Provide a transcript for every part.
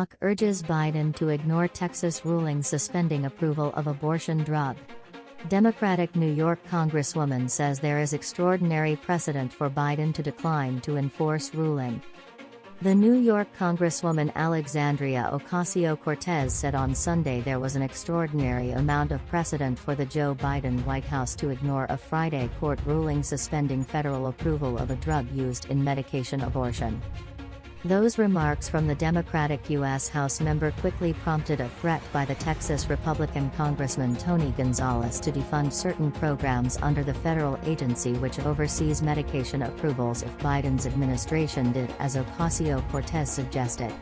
AOC urges Biden to ignore Texas ruling suspending approval of abortion drug. Democratic New York Congresswoman says there is extraordinary precedent for Biden to decline to enforce ruling. The New York Congresswoman Alexandria Ocasio-Cortez said on Sunday there was an extraordinary amount of precedent for the Joe Biden White House to ignore a Friday court ruling suspending federal approval of a drug used in medication abortion. Those remarks from the Democratic U.S. House member quickly prompted a threat by the Texas Republican Congressman Tony Gonzalez to defund certain programs under the federal agency which oversees medication approvals if Biden's administration did as Ocasio-Cortez suggested.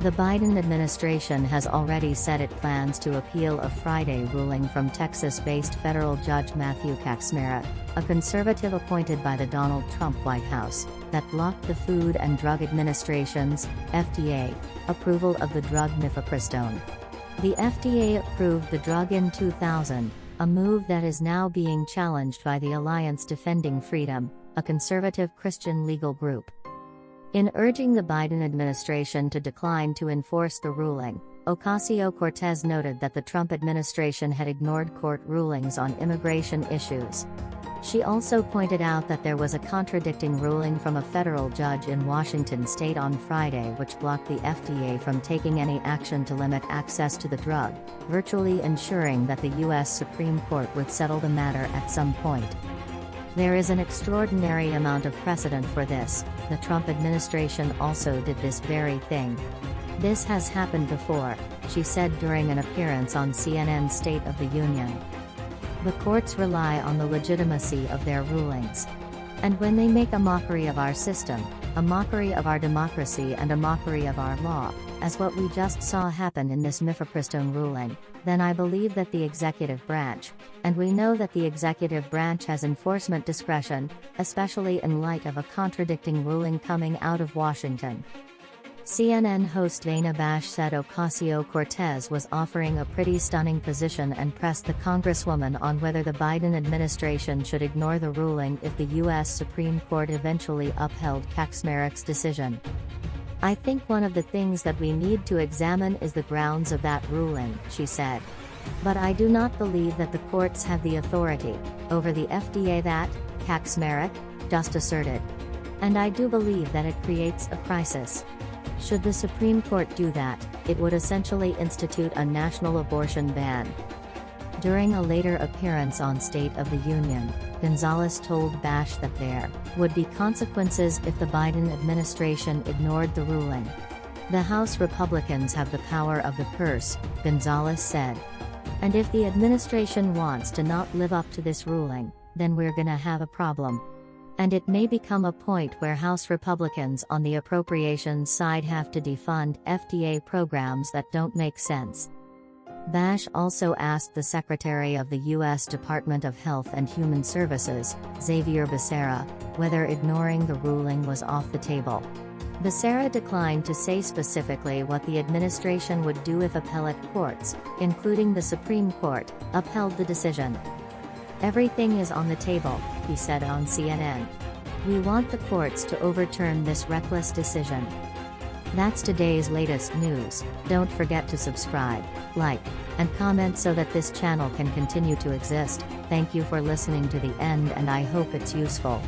The Biden administration has already said it plans to appeal a Friday ruling from Texas-based federal judge Matthew Kacsmaryk, a conservative appointed by the Donald Trump White House, that blocked the Food and Drug Administration's, FDA, approval of the drug mifepristone. The FDA approved the drug in 2000, a move that is now being challenged by the Alliance Defending Freedom, a conservative Christian legal group. In urging the Biden administration to decline to enforce the ruling, Ocasio-Cortez noted that the Trump administration had ignored court rulings on immigration issues. She also pointed out that there was a contradicting ruling from a federal judge in Washington state on Friday which blocked the FDA from taking any action to limit access to the drug, virtually ensuring that the U.S. Supreme Court would settle the matter at some point. There is an extraordinary amount of precedent for this. The Trump administration also did this very thing. This has happened before, she said during an appearance on CNN's State of the Union. The courts rely on the legitimacy of their rulings. And when they make a mockery of our system, a mockery of our democracy and a mockery of our law, as what we just saw happen in this mifepristone ruling, then I believe that the executive branch, and we know that the executive branch has enforcement discretion, especially in light of a contradicting ruling coming out of Washington. CNN host Dana Bash said Ocasio-Cortez was offering a pretty stunning position and pressed the Congresswoman on whether the Biden administration should ignore the ruling if the U.S. Supreme Court eventually upheld Kacsmaryk's decision. I think one of the things that we need to examine is the grounds of that ruling, she said. But I do not believe that the courts have the authority over the FDA that, Kacsmaryk, just asserted. And I do believe that it creates a crisis. Should the Supreme Court do that, it would essentially institute a national abortion ban. During a later appearance on State of the Union, Gonzalez told Bash that there would be consequences if the Biden administration ignored the ruling. The House Republicans have the power of the purse, Gonzalez said. And if the administration wants to not live up to this ruling, then we're gonna have a problem. And it may become a point where House Republicans on the appropriations side have to defund FDA programs that don't make sense. Bash also asked the Secretary of the U.S. Department of Health and Human Services, Xavier Becerra, whether ignoring the ruling was off the table. Becerra declined to say specifically what the administration would do if appellate courts, including the Supreme Court, upheld the decision. Everything is on the table, he said on CNN. We want the courts to overturn this reckless decision. That's today's latest news. Don't forget to subscribe, like, and comment so that this channel can continue to exist. Thank you for listening to the end and I hope it's useful.